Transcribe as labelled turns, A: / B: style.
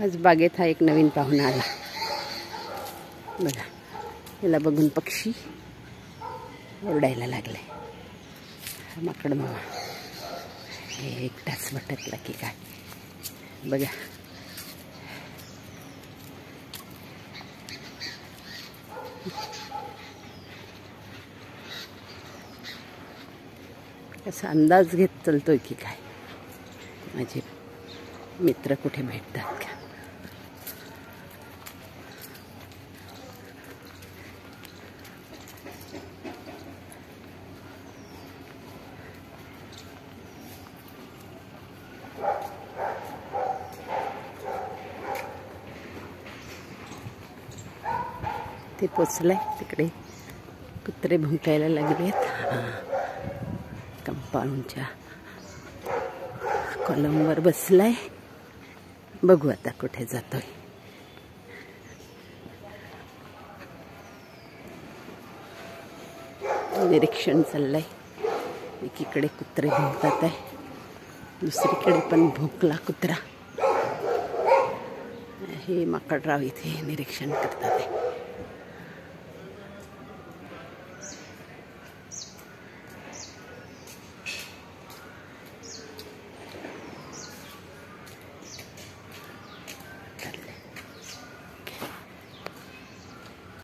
A: आज बागेत हा एक नवीन पाहुणा आला बघा. याला बघून पक्षी ओरडायला लागले. माकड मामा हे एकटाच भटकला की काय बघा. असा अंदाज घेत चलतोय की काय माझे मित्र कुठे भेटतात का. ते पोचलंय तिकडे. कुत्रे भुंकायला लागलेत. कंपाऊंडच्या कॉलमवर बसलाय. बघू आता कुठे जातोय. निरीक्षण चाललंय. एकीकडे कुत्रे भुंकतात आहे, दुसरीकडे पण भुंकला कुत्रा. हे माकडराव इथे निरीक्षण करतात आहे.